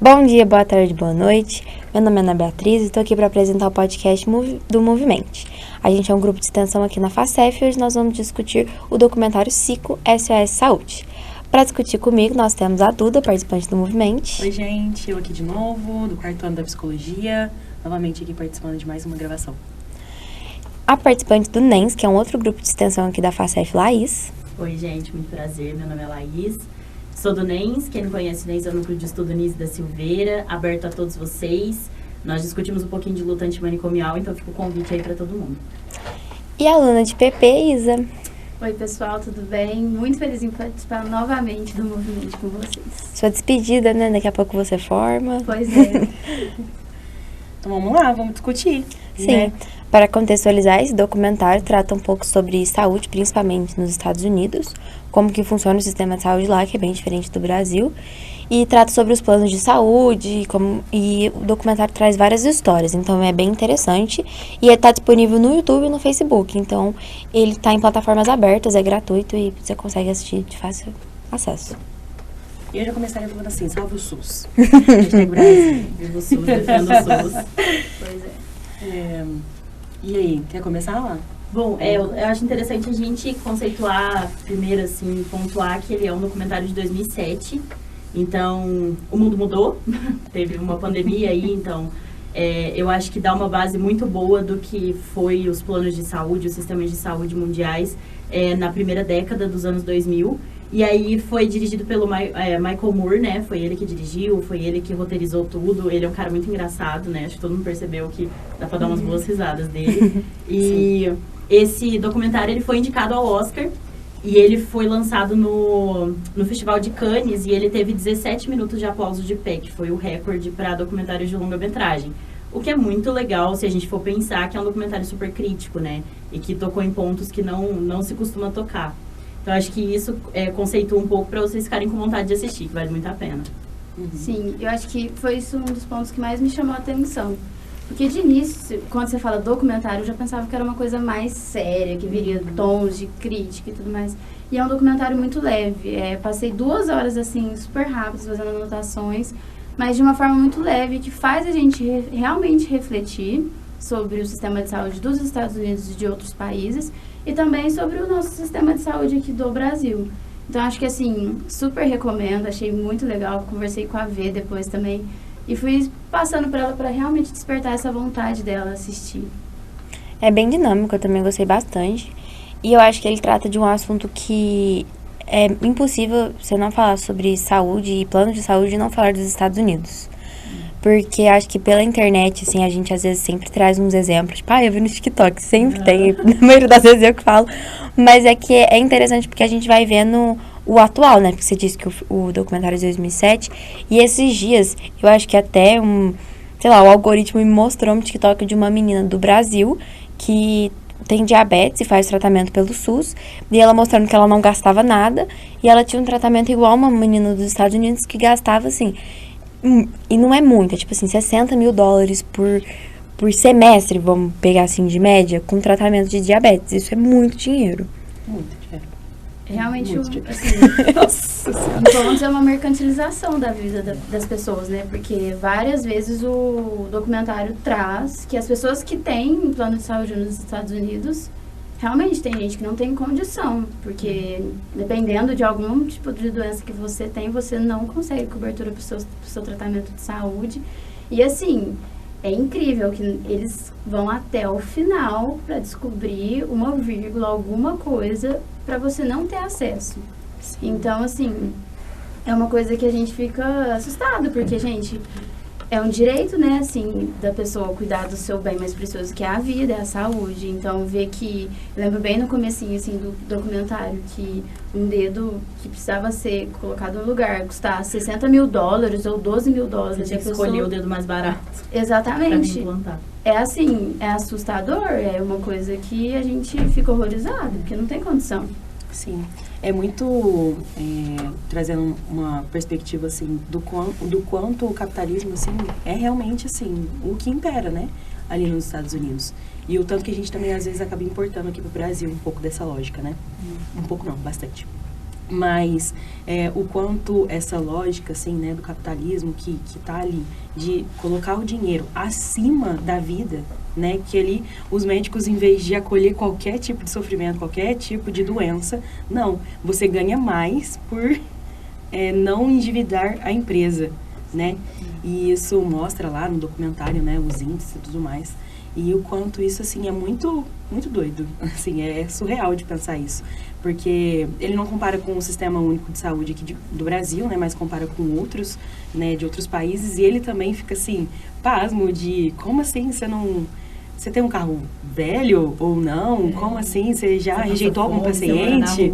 Bom dia, boa tarde, boa noite. Meu nome é Ana Beatriz e estou aqui para apresentar o podcast do Movimente. A gente é um grupo de extensão aqui na FACEF e hoje nós vamos discutir o documentário Cico SOS Saúde. Para discutir comigo, nós temos a Duda, participante do Movimente. Oi, gente, eu aqui de novo, do quarto ano da Psicologia, novamente aqui participando de mais uma gravação. A participante do NENS, que é um outro grupo de extensão aqui da FACEF, Laís. Oi, gente, muito prazer, meu nome é Laís. Sou do NENS, quem não conhece o NENS é o Núcleo de Estudo Nise da Silveira, aberto a todos vocês. Nós discutimos um pouquinho de luta antimanicomial, então fica o convite aí para todo mundo. E a aluna de PP, Isa. Oi, pessoal, tudo bem? Muito feliz em participar novamente do Movimento com vocês. Sua despedida, né? Daqui a pouco você forma. Pois é. Então vamos lá, vamos discutir. Sim, né? Para contextualizar, esse documentário trata um pouco sobre saúde, principalmente nos Estados Unidos, como que funciona o sistema de saúde lá, que é bem diferente do Brasil, e trata sobre os planos de saúde, e o documentário traz várias histórias, então é bem interessante, e ele está disponível no YouTube e no Facebook, então ele está em plataformas abertas, é gratuito e você consegue assistir de fácil acesso. E eu já começaria falando assim, salve o SUS. Hashtag Brasil. Viva o SUS, defendo o SUS. Pois é. E aí, quer começar lá? Bom, eu acho interessante a gente conceituar, primeiro assim, pontuar que ele é um documentário de 2007. Então, o mundo mudou, teve uma pandemia aí, então eu acho que dá uma base muito boa do que foi os planos de saúde, os sistemas de saúde mundiais na primeira década dos anos 2000. E aí foi dirigido pelo Michael Moore, né? Foi ele que dirigiu, foi ele que roteirizou tudo. Ele é um cara muito engraçado, né? Acho que todo mundo percebeu que dá pra dar umas boas risadas dele. E esse documentário, ele foi indicado ao Oscar. E ele foi lançado no Festival de Cannes. E ele teve 17 minutos de aplauso de pé, que foi o recorde para documentários de longa-metragem. O que é muito legal se a gente for pensar que é um documentário super crítico, né? E que tocou em pontos que não se costuma tocar. Então, acho que isso conceitua um pouco para vocês ficarem com vontade de assistir, que vale muito a pena. Uhum. Sim, eu acho que foi isso um dos pontos que mais me chamou a atenção. Porque de início, quando você fala documentário, eu já pensava que era uma coisa mais séria, que viria tons de crítica e tudo mais. E é um documentário muito leve. Passei 2 horas, assim, super rápidas, fazendo anotações, mas de uma forma muito leve, que faz a gente realmente refletir sobre o sistema de saúde dos Estados Unidos e de outros países, e também sobre o nosso sistema de saúde aqui do Brasil. Então, acho que, assim, super recomendo, achei muito legal, conversei com a V depois também, e fui passando para ela para realmente despertar essa vontade dela assistir. É bem dinâmico, eu também gostei bastante, e eu acho que ele trata de um assunto que é impossível você não falar sobre saúde e plano de saúde e não falar dos Estados Unidos. Porque acho que pela internet, assim, a gente às vezes sempre traz uns exemplos. Tipo, eu vi no TikTok, sempre tem, na maioria das vezes eu que falo. Mas é que é interessante porque a gente vai vendo o atual, né? Porque você disse que o documentário é de 2007. E esses dias, eu acho que até o algoritmo me mostrou um TikTok de uma menina do Brasil que tem diabetes e faz tratamento pelo SUS. E ela mostrando que ela não gastava nada. E ela tinha um tratamento igual a uma menina dos Estados Unidos que gastava, assim... E não é muito, é tipo assim, $60 mil por semestre, vamos pegar assim, de média, com tratamento de diabetes. Isso é muito dinheiro. Muito dinheiro. Realmente, Muito dinheiro. assim, vamos dizer, uma mercantilização da vida das pessoas, né? Porque várias vezes o documentário traz que as pessoas que têm plano de saúde nos Estados Unidos, realmente tem gente que não tem condição, porque dependendo de algum tipo de doença que você tem, você não consegue cobertura para o seu tratamento de saúde. E assim, é incrível que eles vão até o final para descobrir uma vírgula, alguma coisa, para você não ter acesso. Sim. Então, assim, é uma coisa que a gente fica assustado, porque, gente... É um direito, né, assim, da pessoa cuidar do seu bem mais precioso, que é a vida, é a saúde. Então, ver que... Eu lembro bem no comecinho, assim, do documentário, que um dedo que precisava ser colocado no lugar custar $60 mil ou $12 mil. Você tinha que escolher o dedo mais barato. Exatamente. Pra implantar. É assim, é assustador, é uma coisa que a gente fica horrorizado, porque não tem condição. Sim. É muito trazendo uma perspectiva assim do quanto o capitalismo assim é realmente assim o que impera, né, ali nos Estados Unidos. E o tanto que a gente também às vezes acaba importando aqui pro Brasil um pouco dessa lógica, né? Um pouco não, bastante. Mas o quanto essa lógica, assim, né, do capitalismo que tá ali, de colocar o dinheiro acima da vida, né, que ali os médicos, em vez de acolher qualquer tipo de sofrimento, qualquer tipo de doença, não, você ganha mais por não endividar a empresa, né? E isso mostra lá no documentário, né, os índices e tudo mais. E o quanto isso, assim, é muito, muito doido. Assim, é surreal de pensar isso. Porque ele não compara com o Sistema Único de Saúde aqui do Brasil, né? Mas compara com outros, né, de outros países. E ele também fica, assim, pasmo de como assim você não... Você tem um carro velho ou não? Como assim? Você já rejeitou algum paciente?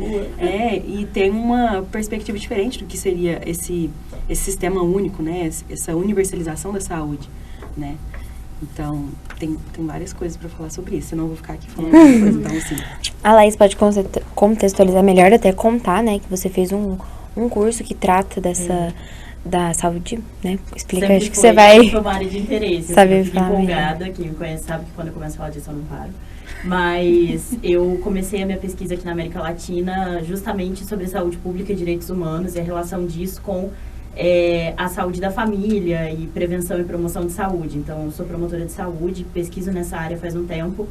E tem uma perspectiva diferente do que seria esse sistema único, né? Essa universalização da saúde, né? Então, tem várias coisas para falar sobre isso. Senão eu vou ficar aqui falando coisa. Então, assim... A Laís pode contextualizar melhor, até contar, né? Que você fez um curso que trata dessa... da saúde, né? Explica, sempre acho que você vai... Foi uma área de interesse. Saber eu fico falar empolgada. Quem me conhece sabe que quando eu começo a falar disso eu não paro. Mas eu comecei a minha pesquisa aqui na América Latina justamente sobre saúde pública e direitos humanos e a relação disso com a saúde da família e prevenção e promoção de saúde. Então, eu sou promotora de saúde, pesquiso nessa área faz um tempo.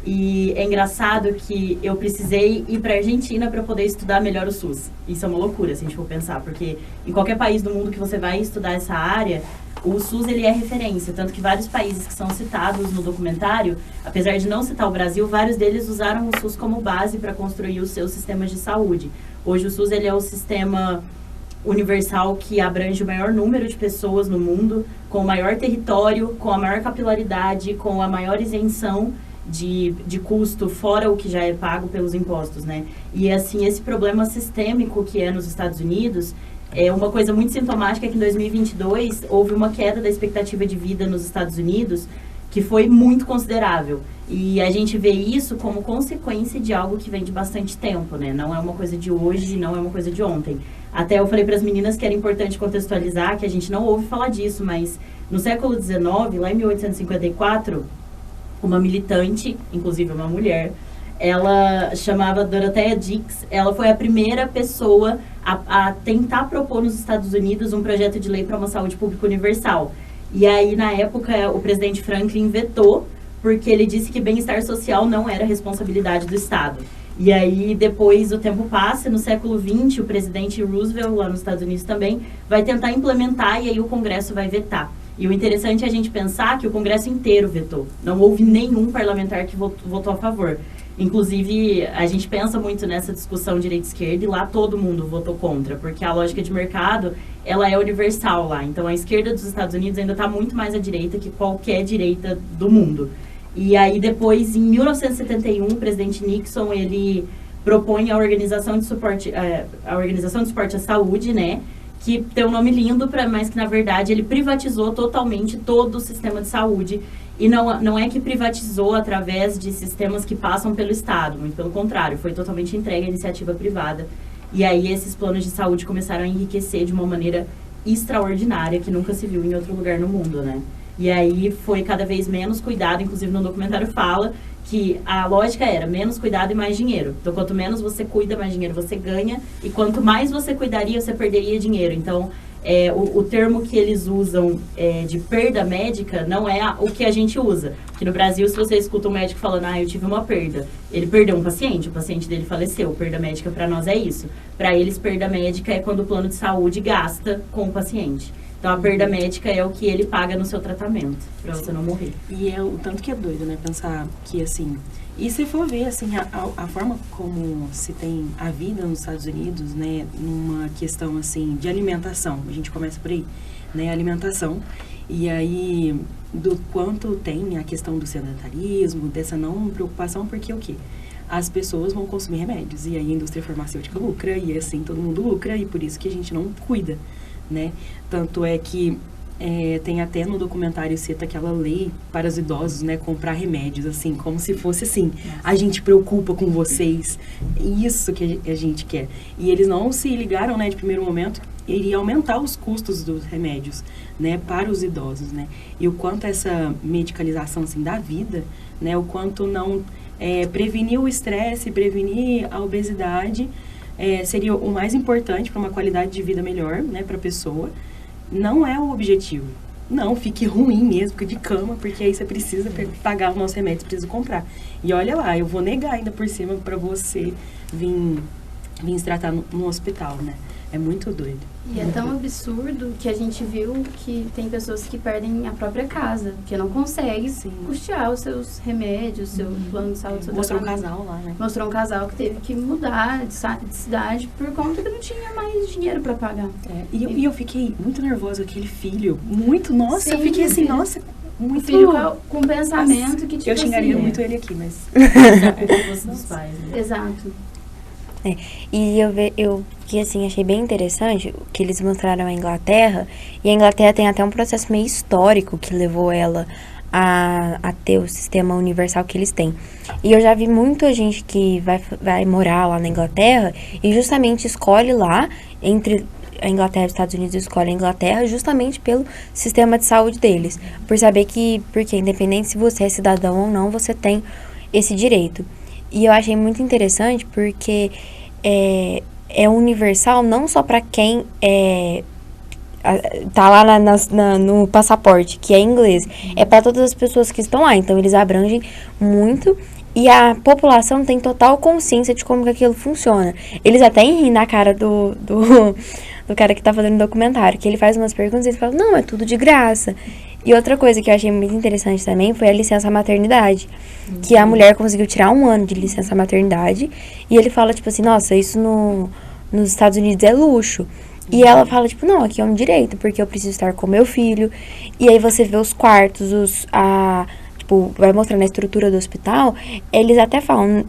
E é engraçado que eu precisei ir para a Argentina para poder estudar melhor o SUS. Isso é uma loucura, se a gente for pensar, porque em qualquer país do mundo que você vai estudar essa área, o SUS ele é referência. Tanto que vários países que são citados no documentário, apesar de não citar o Brasil, vários deles usaram o SUS como base para construir os seus sistemas de saúde. Hoje o SUS ele é o sistema universal que abrange o maior número de pessoas no mundo, com o maior território, com a maior capilaridade, com a maior isenção de custo, fora o que já é pago pelos impostos, né? E, assim, esse problema sistêmico que é nos Estados Unidos, é uma coisa muito sintomática que em 2022 houve uma queda da expectativa de vida nos Estados Unidos que foi muito considerável. E a gente vê isso como consequência de algo que vem de bastante tempo, né? Não é uma coisa de hoje, não é uma coisa de ontem. Até eu falei para as meninas que era importante contextualizar, que a gente não ouve falar disso, mas no século XIX, lá em 1854, uma militante, inclusive uma mulher, ela chamava Dorothea Dix, ela foi a primeira pessoa a tentar propor nos Estados Unidos um projeto de lei para uma saúde pública universal. E aí, na época, o presidente Franklin vetou, porque ele disse que bem-estar social não era responsabilidade do Estado. E aí, depois o tempo passa, no século XX, o presidente Roosevelt, lá nos Estados Unidos também, vai tentar implementar e aí o Congresso vai vetar. E o interessante é a gente pensar que o Congresso inteiro vetou. Não houve nenhum parlamentar que votou a favor. Inclusive, a gente pensa muito nessa discussão direita-esquerda e lá todo mundo votou contra, porque a lógica de mercado, ela é universal lá. Então, a esquerda dos Estados Unidos ainda está muito mais à direita que qualquer direita do mundo. E aí, depois, em 1971, o presidente Nixon, ele propõe a Organização de Suporte à Saúde, né? Que tem um nome lindo, mas que, na verdade, ele privatizou totalmente todo o sistema de saúde. E não é que privatizou através de sistemas que passam pelo Estado, muito pelo contrário, foi totalmente entregue à iniciativa privada. E aí esses planos de saúde começaram a enriquecer de uma maneira extraordinária, que nunca se viu em outro lugar no mundo, né? E aí foi cada vez menos cuidado, inclusive no documentário fala que a lógica era menos cuidado e mais dinheiro. Então, quanto menos você cuida, mais dinheiro você ganha. E quanto mais você cuidaria, você perderia dinheiro. Então, o termo que eles usam de perda médica não é o que a gente usa. Porque no Brasil, se você escuta um médico falando, eu tive uma perda, ele perdeu um paciente, o paciente dele faleceu. Perda médica para nós é isso. Para eles, perda médica é quando o plano de saúde gasta com o paciente. Então, a perda médica é o que ele paga no seu tratamento, para você não morrer. E é o tanto que é doido, né? Pensar que, assim... E se for ver, assim, a forma como se tem a vida nos Estados Unidos, né? Numa questão, assim, de alimentação. A gente começa por aí, né? Alimentação. E aí, do quanto tem a questão do sedentarismo, dessa não preocupação, porque o quê? As pessoas vão consumir remédios. E aí, a indústria farmacêutica lucra, e assim, todo mundo lucra, e por isso que a gente não cuida, né? Tanto é que tem até no documentário cita aquela lei para os idosos, né, comprar remédios, assim, como se fosse assim, a gente preocupa com vocês, isso que a gente quer. E eles não se ligaram, né, de primeiro momento, iria aumentar os custos dos remédios, né, para os idosos, né, e o quanto essa medicalização, assim, da vida, né, o quanto não prevenir o estresse, prevenir a obesidade, seria o mais importante para uma qualidade de vida melhor, né, para a pessoa. Não é o objetivo. Não, fique ruim mesmo, fique de cama, porque aí você precisa pagar os nossos remédios, precisa comprar. E olha lá, eu vou negar ainda por cima para você vir se tratar no hospital, né? É muito doido. E é tão absurdo que a gente viu que tem pessoas que perdem a própria casa, porque não conseguem custear os seus remédios, seu plano de saúde, seu Mostrou um tratamento. casal lá, né? Mostrou um casal que teve que mudar de cidade por conta que não tinha mais dinheiro para pagar. E eu fiquei muito nervosa com aquele filho. Muito, nossa, Sim, eu fiquei assim, nossa, muito... O filho com pensamento que tipo eu xingaria assim, muito ele aqui, mas... É dos pais, né? Exato. E eu que assim, achei bem interessante que eles mostraram a Inglaterra, e a Inglaterra tem até um processo meio histórico que levou ela a ter o sistema universal que eles têm. E eu já vi muita gente que vai morar lá na Inglaterra e justamente escolhe lá, entre a Inglaterra e os Estados Unidos, escolhe a Inglaterra justamente pelo sistema de saúde deles. Porque independente se você é cidadão ou não, você tem esse direito. E eu achei muito interessante porque é universal não só para quem tá lá no passaporte, que é inglês. É para todas as pessoas que estão lá. Então, eles abrangem muito e a população tem total consciência de como que aquilo funciona. Eles até riem na cara do cara que tá fazendo o documentário, que ele faz umas perguntas e ele fala, não, é tudo de graça. E outra coisa que eu achei muito interessante também foi a licença maternidade, que a mulher conseguiu tirar 1 ano de licença maternidade, e ele fala, tipo assim, nossa, isso nos Estados Unidos é luxo. E ela fala, tipo, não, aqui é um direito, porque eu preciso estar com meu filho. E aí você vê os quartos, tipo, vai mostrando a estrutura do hospital, eles até falam,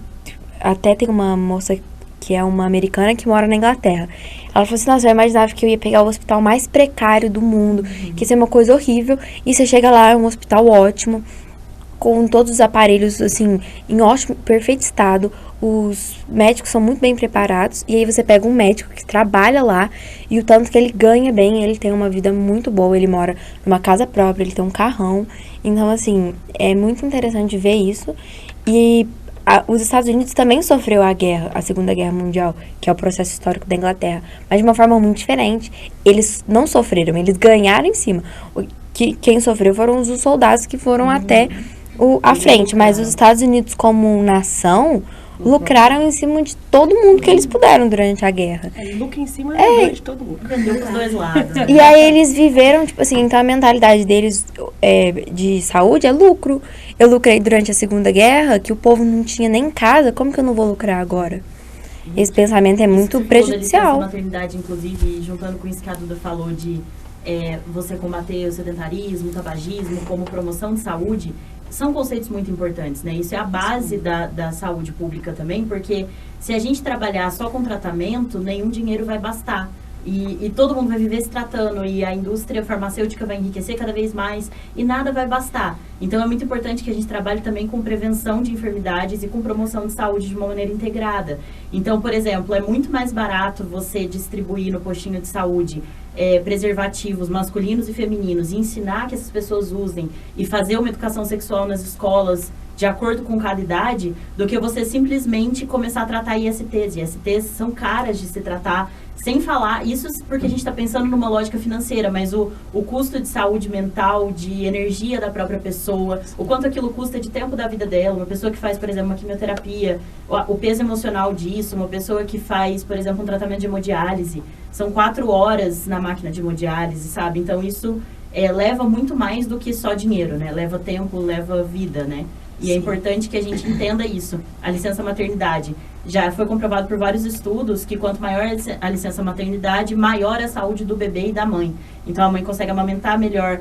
até tem uma moça que é uma americana que mora na Inglaterra. Ela falou assim, nossa, eu imaginava que eu ia pegar o hospital mais precário do mundo, que isso é uma coisa horrível, e você chega lá, é um hospital ótimo, com todos os aparelhos, assim, em ótimo, perfeito estado, os médicos são muito bem preparados, e aí você pega um médico que trabalha lá, e o tanto que ele ganha bem, ele tem uma vida muito boa, ele mora numa casa própria, ele tem um carrão, então, assim, é muito interessante ver isso, e os Estados Unidos também sofreu a Segunda Guerra Mundial, que é o processo histórico da Inglaterra, mas de uma forma muito diferente. Eles não sofreram, eles ganharam em cima. Quem sofreu foram os soldados que foram até a frente, mas os Estados Unidos como nação lucraram em cima de todo mundo que eles puderam durante a guerra. Lucra em cima de todo mundo. Vendeu pros dois lados. E aí eles viveram, tipo assim, então a mentalidade deles de saúde é lucro. Eu lucrei durante a Segunda Guerra, que o povo não tinha nem casa, como que eu não vou lucrar agora? Esse pensamento é muito prejudicial. A maternidade, inclusive, juntando com isso que a Duda falou de você combater o sedentarismo, o tabagismo, como promoção de saúde, são conceitos muito importantes, né? Isso é a base da saúde pública também, porque se a gente trabalhar só com tratamento, nenhum dinheiro vai bastar. E todo mundo vai viver se tratando, e a indústria farmacêutica vai enriquecer cada vez mais, e nada vai bastar. Então, é muito importante que a gente trabalhe também com prevenção de enfermidades e com promoção de saúde de uma maneira integrada. Então, por exemplo, é muito mais barato você distribuir no postinho de saúde preservativos masculinos e femininos, e ensinar que essas pessoas usem, e fazer uma educação sexual nas escolas, de acordo com cada idade, do que você simplesmente começar a tratar ISTs. ISTs são caras de se tratar, sem falar, isso porque a gente está pensando numa lógica financeira, mas o custo de saúde mental, de energia da própria pessoa, o quanto aquilo custa de tempo da vida dela, uma pessoa que faz, por exemplo, uma quimioterapia, o peso emocional disso, uma pessoa que faz, por exemplo, um tratamento de hemodiálise, são 4 horas na máquina de hemodiálise, sabe? Então isso leva muito mais do que só dinheiro, né? Leva tempo, leva vida, né? E é importante que a gente entenda isso. A licença maternidade já foi comprovado por vários estudos que quanto maior a licença maternidade, maior a saúde do bebê e da mãe. Então a mãe consegue amamentar melhor,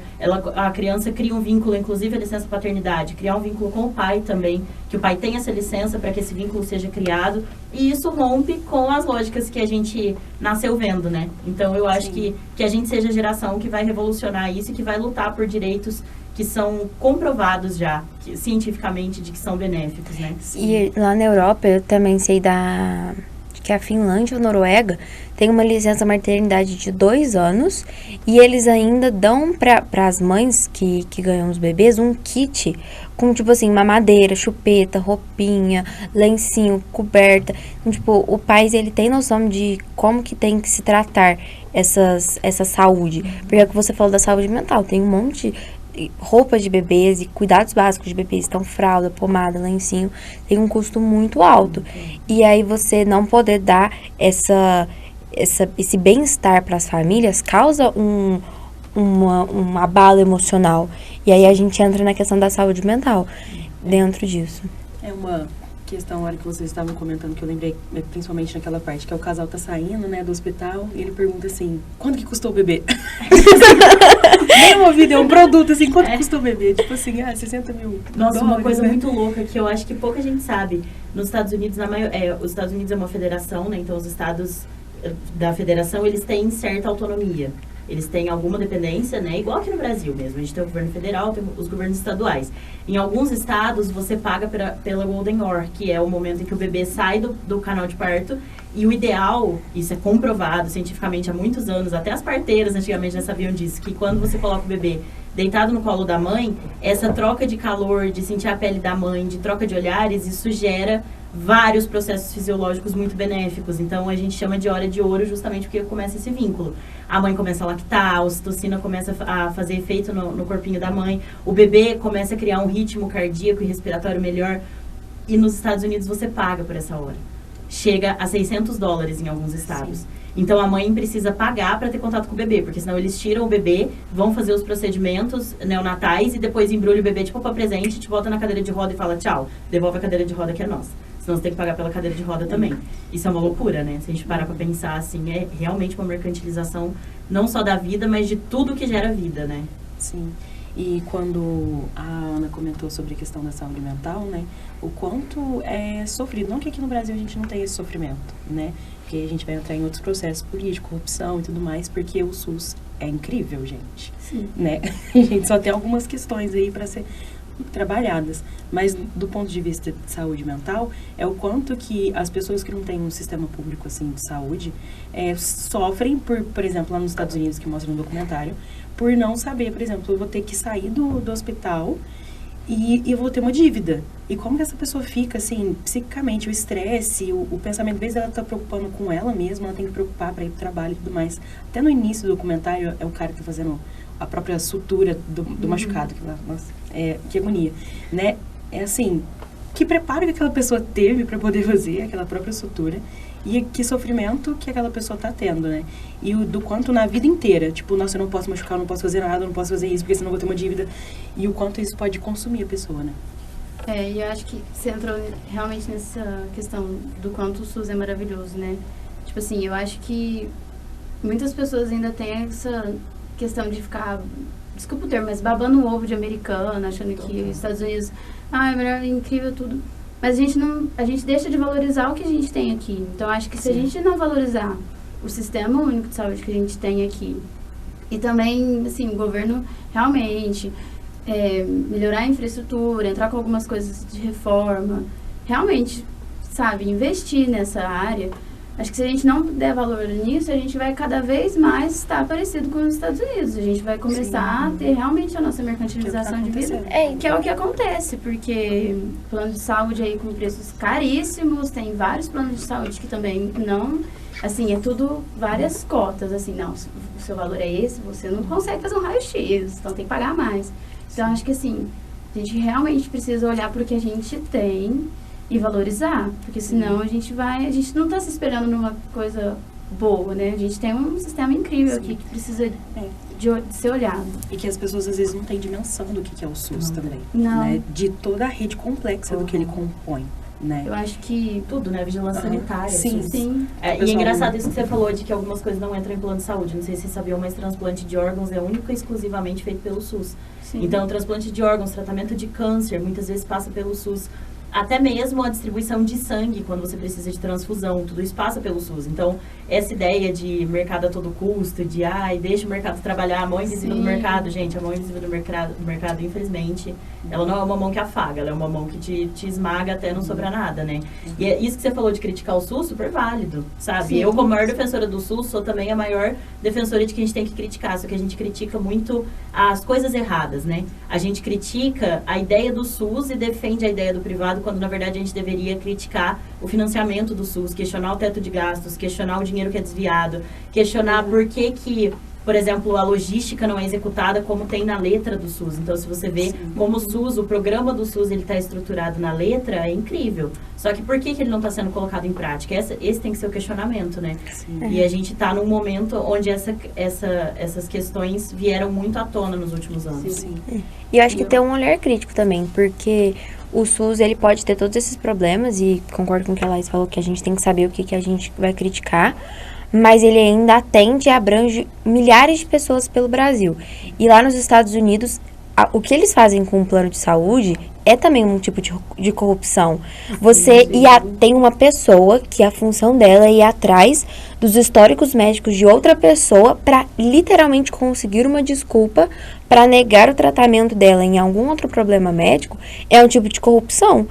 a criança cria um vínculo, inclusive a licença paternidade, criar um vínculo com o pai também, que o pai tenha essa licença para que esse vínculo seja criado, e isso rompe com as lógicas que a gente nasceu vendo, né? Então eu acho que a gente seja a geração que vai revolucionar isso e que vai lutar por direitos que são comprovados já, cientificamente, de que são benéficos, né? E lá na Europa, eu também sei que a Finlândia ou a Noruega tem uma licença maternidade de 2 anos e eles ainda dão para as mães que ganham os bebês um kit com, tipo assim, mamadeira, chupeta, roupinha, lencinho, coberta. Então, tipo, o país, ele tem noção de como que tem que se tratar essa saúde. Porque é o que você falou da saúde mental, tem um monte de roupas de bebês e cuidados básicos de bebês, então fralda, pomada, lencinho, tem um custo muito alto. E aí você não poder dar esse bem-estar para as famílias causa um abalo emocional. E aí a gente entra na questão da saúde mental dentro disso. É uma questão, a hora que vocês estavam comentando, que eu lembrei, principalmente naquela parte, que é o casal tá saindo, né, do hospital, e ele pergunta assim, quanto que custou o bebê? Nem uma vida, é um produto, assim, quanto que custou o bebê? Tipo assim, 60 mil Nossa, dólares, uma coisa né? muito louca que eu acho que pouca gente sabe. Nos Estados Unidos, os Estados Unidos é uma federação, né, então os estados da federação, eles têm certa autonomia. Eles têm alguma dependência, né? Igual aqui no Brasil mesmo. A gente tem o governo federal, tem os governos estaduais. Em alguns estados, você paga pela Golden Hour, que é o momento em que o bebê sai do canal de parto. E o ideal, isso é comprovado cientificamente há muitos anos, até as parteiras antigamente já sabiam disso, que quando você coloca o bebê deitado no colo da mãe, essa troca de calor, de sentir a pele da mãe, de troca de olhares, isso gera vários processos fisiológicos muito benéficos. Então, a gente chama de hora de ouro justamente porque começa esse vínculo. A mãe começa a lactar, a ocitocina começa a fazer efeito no corpinho da mãe, o bebê começa a criar um ritmo cardíaco e respiratório melhor. E nos Estados Unidos você paga por essa hora. Chega a $600 em alguns estados. Sim. Então, a mãe precisa pagar para ter contato com o bebê, porque senão eles tiram o bebê, vão fazer os procedimentos neonatais e depois embrulha o bebê, tipo, para presente, te bota na cadeira de roda e fala tchau, devolve a cadeira de roda que é nossa. Senão você tem que pagar pela cadeira de roda também. Isso é uma loucura, né? Se a gente parar para pensar, assim, é realmente uma mercantilização não só da vida, mas de tudo que gera vida, né? Sim. E quando a Ana comentou sobre a questão da saúde mental, né? O quanto é sofrido. Não que aqui no Brasil a gente não tenha esse sofrimento, né? Porque a gente vai entrar em outros processos políticos, corrupção e tudo mais, porque o SUS é incrível, gente. Sim. Né? A gente só tem algumas questões aí para ser trabalhadas, mas do ponto de vista de saúde mental, é o quanto que as pessoas que não têm um sistema público assim de saúde sofrem por exemplo, lá nos Estados Unidos, que mostra no documentário, por não saber, por exemplo, eu vou ter que sair do hospital e eu vou ter uma dívida. E como que essa pessoa fica, assim, psicicamente, o estresse, o pensamento, às vezes ela tá preocupando com ela mesma, ela tem que preocupar para ir pro trabalho e tudo mais. Até no início do documentário, é o cara que tá fazendo a própria sutura do machucado, que agonia, né? É assim, que preparo que aquela pessoa teve para poder fazer aquela própria sutura e que sofrimento que aquela pessoa tá tendo, né? E do quanto na vida inteira, tipo, nossa, eu não posso machucar, eu não posso fazer nada, eu não posso fazer isso, porque senão eu vou ter uma dívida. E o quanto isso pode consumir a pessoa, né? E eu acho que você entrou realmente nessa questão do quanto o SUS é maravilhoso, né? Tipo assim, eu acho que muitas pessoas ainda têm essa questão de ficar, desculpa o termo, mas babando o ovo de americano, achando que os Estados Unidos, é melhor, incrível tudo. Mas a gente deixa de valorizar o que a gente tem aqui. Então, acho que se a gente não valorizar o sistema único de saúde que a gente tem aqui, e também, assim, o governo realmente melhorar a infraestrutura, entrar com algumas coisas de reforma, realmente, sabe, investir nessa área. Acho que se a gente não der valor nisso, a gente vai cada vez mais estar parecido com os Estados Unidos. A gente vai começar a ter realmente a nossa mercantilização de vida. Que é o que acontece, porque plano de saúde aí com preços caríssimos, tem vários planos de saúde que também não, assim, é tudo várias cotas, assim, não, o seu valor é esse, você não consegue fazer um raio-x, então tem que pagar mais. Então, acho que assim, a gente realmente precisa olhar para o que a gente tem e valorizar, porque senão a gente não está se esperando numa coisa boa, né? A gente tem um sistema incrível aqui que precisa de ser olhado. E que as pessoas às vezes não têm dimensão do que é o SUS também, não. Né? De toda a rede complexa do que ele compõe, né? Eu acho que tudo, né? Vigilância sanitária. Sim. Sim. E é engraçado isso que você falou de que algumas coisas não entram em plano de saúde. Não sei se vocês sabiam, mas transplante de órgãos é único e exclusivamente feito pelo SUS. Sim. Então, transplante de órgãos, tratamento de câncer, muitas vezes passa pelo SUS. até mesmo a distribuição de sangue quando você precisa de transfusão, tudo isso passa pelo SUS. Então, essa ideia de mercado a todo custo, de deixa o mercado trabalhar, a mão invisível do mercado, gente, a mão invisível do mercado, infelizmente, ela não é uma mão que afaga, ela é uma mão que te esmaga até não sobrar nada, né? E é isso que você falou de criticar o SUS, super válido, sabe? Sim. Eu, como maior defensora do SUS, sou também a maior defensora de que a gente tem que criticar, só que a gente critica muito as coisas erradas, né? A gente critica a ideia do SUS e defende a ideia do privado, quando na verdade a gente deveria criticar o financiamento do SUS, questionar o teto de gastos, questionar o dinheiro que é desviado, questionar por que, por exemplo, a logística não é executada como tem na letra do SUS. Então, se você vê como o SUS, o programa do SUS, ele está estruturado na letra, é incrível. Só que por que ele não está sendo colocado em prática? Esse tem que ser o questionamento, né? Sim. E a gente está num momento onde essas questões vieram muito à tona nos últimos anos. Sim. E eu acho que tem um olhar crítico também, porque o SUS, ele pode ter todos esses problemas, e concordo com o que a Laís falou, que a gente tem que saber o que a gente vai criticar, mas ele ainda atende e abrange milhares de pessoas pelo Brasil. E lá nos Estados Unidos, o que eles fazem com o plano de saúde é também um tipo de corrupção. Você tem uma pessoa que a função dela é ir atrás dos históricos médicos de outra pessoa para literalmente conseguir uma desculpa para negar o tratamento dela em algum outro problema médico. É um tipo de corrupção.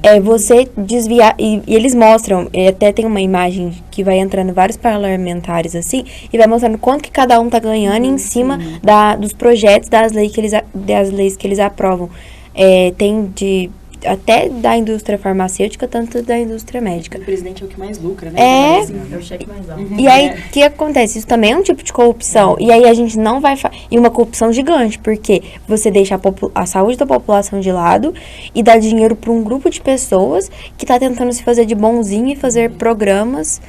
É você desviar, e eles mostram, até tem uma imagem que vai entrando vários parlamentares assim, e vai mostrando quanto que cada um tá ganhando em cima dos projetos, das leis que eles aprovam. Tem até da indústria farmacêutica, tanto da indústria médica. O presidente é o que mais lucra, né? É o cheque mais alto. E aí, o que acontece? Isso também é um tipo de corrupção. E aí a gente não vai... E uma corrupção gigante, porque você deixa a saúde da população de lado e dá dinheiro para um grupo de pessoas que está tentando se fazer de bonzinho e fazer programas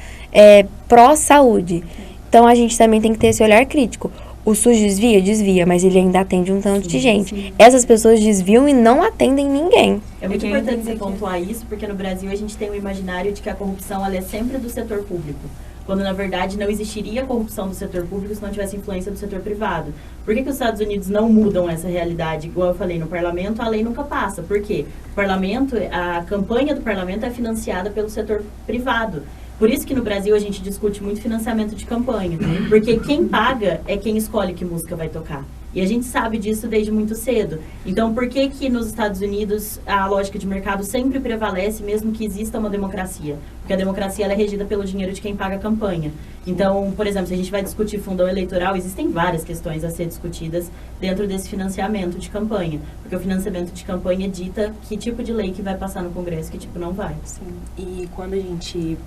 pró-saúde. Então, a gente também tem que ter esse olhar crítico. O SUS desvia, mas ele ainda atende um tanto de gente. Sim. Essas pessoas desviam e não atendem ninguém. É muito importante você pontuar isso, porque no Brasil a gente tem o imaginário de que a corrupção ela é sempre do setor público. Quando, na verdade, não existiria corrupção do setor público se não tivesse influência do setor privado. Por que os Estados Unidos não mudam essa realidade? Igual eu falei, no parlamento a lei nunca passa. Por quê? O parlamento, a campanha do parlamento é financiada pelo setor privado. Por isso que no Brasil a gente discute muito financiamento de campanha, porque quem paga é quem escolhe que música vai tocar. E a gente sabe disso desde muito cedo. Então, por que nos Estados Unidos a lógica de mercado sempre prevalece, mesmo que exista uma democracia? Porque a democracia ela é regida pelo dinheiro de quem paga a campanha. Então, por exemplo, se a gente vai discutir fundão eleitoral, existem várias questões a ser discutidas dentro desse financiamento de campanha. Porque o financiamento de campanha dita que tipo de lei que vai passar no Congresso, que tipo não vai. Sim. E quando a gente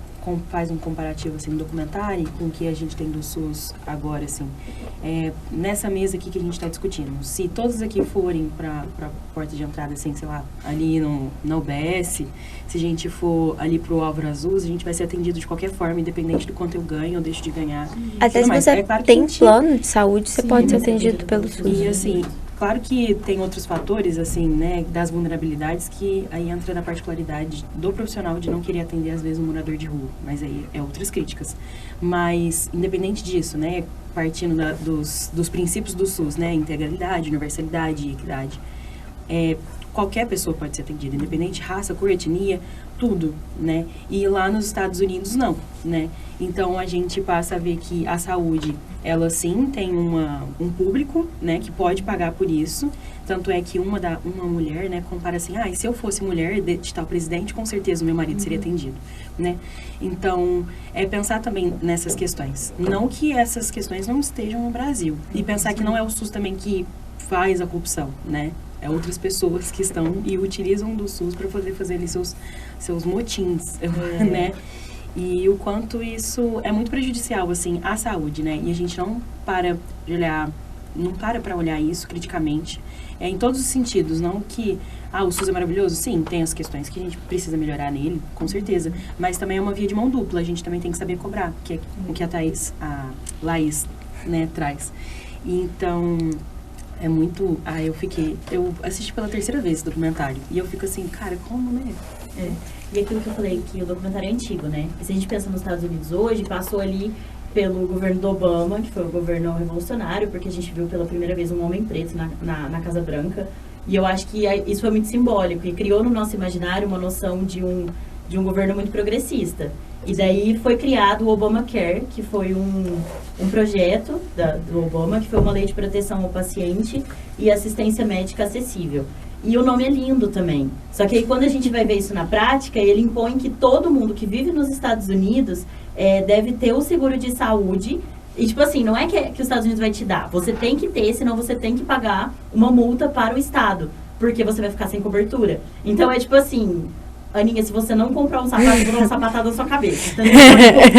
faz um comparativo assim, no documentário com o que a gente tem do SUS agora, assim, nessa mesa aqui que a gente está discutindo, se todos aqui forem para a porta de entrada, assim, sei lá, ali na UBS, se a gente for ali pro Álvaro Azul, a gente vai ser atendido de qualquer forma, independente do quanto eu ganho ou deixo de ganhar. Até se você tem plano de saúde, você pode ser atendido pelo SUS. E assim, claro que tem outros fatores, assim, né, das vulnerabilidades, que aí entra na particularidade do profissional de não querer atender, às vezes, um morador de rua. Mas aí é outras críticas. Mas, independente disso, né, partindo dos princípios do SUS, né, integralidade, universalidade e equidade, qualquer pessoa pode ser atendida, independente de raça, cor, etnia, tudo, né? E lá nos Estados Unidos, não, né? Então, a gente passa a ver que a saúde, ela sim tem um público, né, que pode pagar por isso. Tanto é que uma mulher, né, compara assim, e se eu fosse mulher de tal presidente, com certeza o meu marido seria atendido, né? Então, pensar também nessas questões. Não que essas questões não estejam no Brasil. E pensar que não é o SUS também que faz a corrupção, né? É outras pessoas que estão e utilizam do SUS para poder fazer ali seus motins, né? E o quanto isso é muito prejudicial, assim, à saúde, né? E a gente não para olhar isso criticamente, em todos os sentidos. Não que, o SUS é maravilhoso, sim, tem as questões que a gente precisa melhorar nele, com certeza. Mas também é uma via de mão dupla, a gente também tem que saber cobrar, que é o que a Laís, né, traz. E então... é muito... eu assisti pela terceira vez esse documentário. E eu fico assim, cara, como, né? E aquilo que eu falei, que o documentário é antigo, né? E se a gente pensa nos Estados Unidos hoje, passou ali pelo governo do Obama, que foi o governo revolucionário, porque a gente viu pela primeira vez um homem preto na Casa Branca. E eu acho que isso foi muito simbólico e criou no nosso imaginário uma noção de um governo muito progressista. E daí foi criado o Obamacare, que foi um projeto do Obama, que foi uma lei de proteção ao paciente e assistência médica acessível. E o nome é lindo também. Só que aí quando a gente vai ver isso na prática, ele impõe que todo mundo que vive nos Estados Unidos deve ter o seguro de saúde. E tipo assim, não é que os Estados Unidos vai te dar. Você tem que ter, senão você tem que pagar uma multa para o Estado. Porque você vai ficar sem cobertura. Então é tipo assim... Aninha, se você não comprar um sapato, eu vou dar uma sapatada na sua cabeça. Entendeu?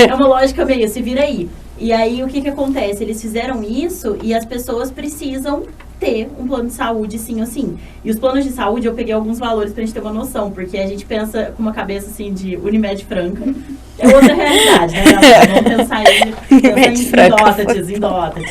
É uma lógica meio, se vira aí. E aí, o que acontece? Eles fizeram isso e as pessoas precisam ter um plano de saúde, sim ou sim. E os planos de saúde, eu peguei alguns valores pra gente ter uma noção, porque a gente pensa com uma cabeça, assim, de Unimed Franca. É outra realidade, né, galera? Vamos pensar em dólares.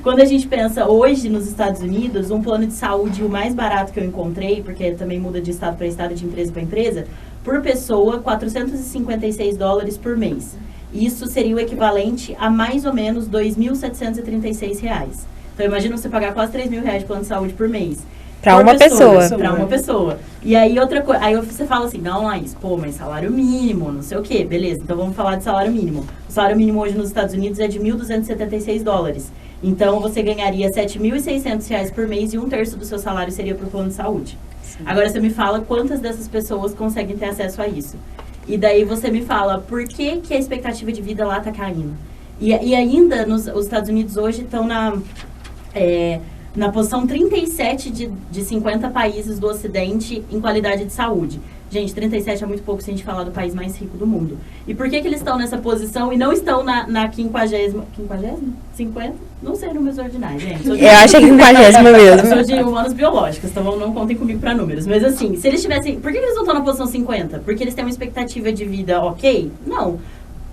Quando a gente pensa hoje nos Estados Unidos, um plano de saúde, o mais barato que eu encontrei, porque também muda de estado para estado, de empresa para empresa, por pessoa, $456 por mês. Isso seria o equivalente a mais ou menos R$ 2.736. Então, imagina você pagar quase R$3.000 de plano de saúde por mês. Para uma pessoa. Para uma pessoa. E aí, outra coisa, aí você fala assim, não, Laís, pô, mas salário mínimo, não sei o quê. Beleza, então vamos falar de salário mínimo. O salário mínimo hoje nos Estados Unidos é de $1.276. Então, você ganharia R$7.600 por mês e 1/3 do seu salário seria para o plano de saúde. Sim. Agora, você me fala quantas dessas pessoas conseguem ter acesso a isso. E daí você me fala, por que a expectativa de vida lá está caindo? E ainda, os Estados Unidos hoje estão na posição 37 de 50 países do Ocidente em qualidade de saúde. Gente, 37 é muito pouco se a gente falar do país mais rico do mundo. E por que eles estão nessa posição e não estão na 50ª? 50? Não sei números ordinários, gente. Eu acho que é 50ª mesmo. Eu sou de humanos biológicos, então não contem comigo para números. Mas assim, se eles tivessem... Por que eles não estão na posição 50? Porque eles têm uma expectativa de vida ok? Não.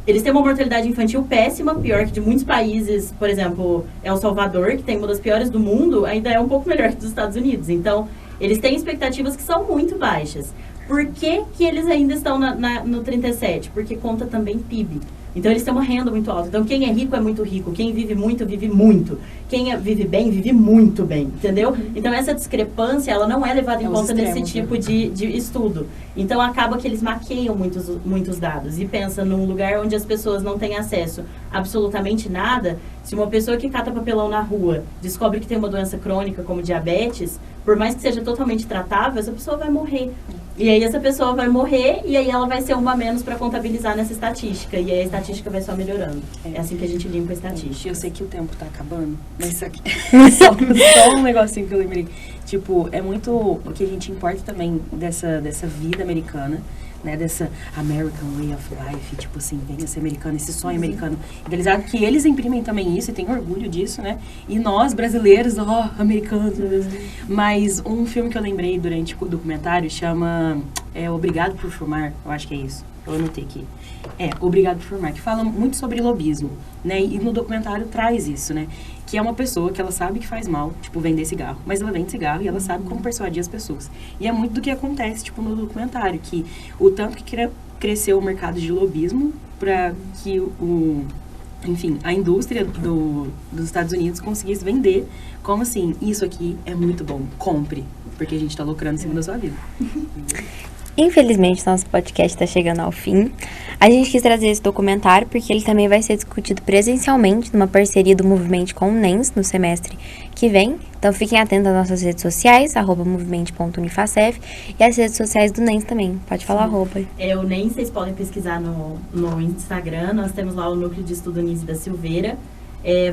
Eles têm uma mortalidade infantil péssima, pior que de muitos países, por exemplo, El Salvador, que tem uma das piores do mundo, ainda é um pouco melhor que dos Estados Unidos. Então, eles têm expectativas que são muito baixas. Por que eles ainda estão no 37? Porque conta também PIB. Então, eles têm uma renda muito alta. Então, quem é muito rico. Quem vive muito, vive muito. Quem vive bem, vive muito bem. Entendeu? Então, essa discrepância, ela não é levada em conta nesse tipo de estudo. Então, acaba que eles maqueiam muitos dados. E pensa num lugar onde as pessoas não têm acesso a absolutamente nada. Se uma pessoa que cata papelão na rua descobre que tem uma doença crônica como diabetes, por mais que seja totalmente tratável, essa pessoa vai morrer. E aí essa pessoa vai morrer e aí ela vai ser uma a menos para contabilizar nessa estatística. E aí a estatística vai só melhorando. É assim que a gente limpa a estatística. Eu sei que o tempo tá acabando, mas isso aqui só um negocinho que eu lembrei. Tipo, é muito o que a gente importa também dessa vida americana, né, dessa American way of life, tipo assim, venha ser americano, esse sonho americano idealizado, que eles imprimem também isso e têm orgulho disso, né, e nós brasileiros, americanos, mas um filme que eu lembrei durante o documentário chama Obrigado por Fumar, eu acho que é isso, eu anotei aqui, Obrigado por Fumar, que fala muito sobre lobismo, né, e no documentário traz isso, né, que é uma pessoa que ela sabe que faz mal, tipo, vender cigarro, mas ela vende cigarro e ela sabe como persuadir as pessoas. E é muito do que acontece, tipo, no documentário, que o tanto que cresceu o mercado de lobismo para que enfim, a indústria dos Estados Unidos conseguisse vender como assim, isso aqui é muito bom, compre, porque a gente está lucrando em cima da sua vida. Infelizmente, nosso podcast está chegando ao fim. A gente quis trazer esse documentário porque ele também vai ser discutido presencialmente numa parceria do Movimento com o NENS no semestre que vem. Então, fiquem atentos às nossas redes sociais, @movimento.unifacef, e as redes sociais do NENS também. Pode falar, @. O NENS, vocês podem pesquisar no Instagram. Nós temos lá o Núcleo de Estudo Nise da Silveira.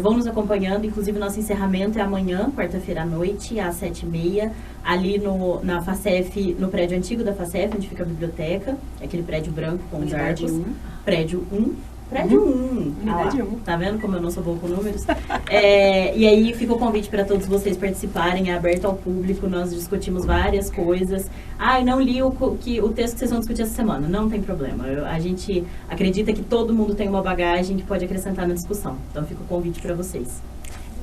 Vão nos acompanhando, inclusive nosso encerramento é amanhã, quarta-feira à noite, às 7h30, ali na FACEF, no prédio antigo da FACEF, onde fica a biblioteca, aquele prédio branco com os arcos. Prédio 1. Prédio 1. Tá vendo como eu não sou boa com números? E aí fica o convite para todos vocês participarem, é aberto ao público, nós discutimos várias coisas. Não li o texto que vocês vão discutir essa semana, não tem problema. A gente acredita que todo mundo tem uma bagagem que pode acrescentar na discussão. Então fica o convite para vocês.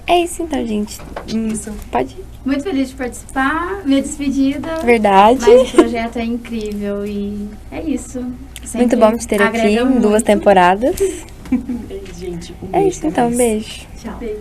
É isso então, gente. Isso. Pode ir. Muito feliz de participar, minha despedida. Verdade. Mas o projeto é incrível e é isso. Sempre muito bom te ter aqui em 2 temporadas. Gente, um beijo. É isso então, beijo. Tchau. Beijo.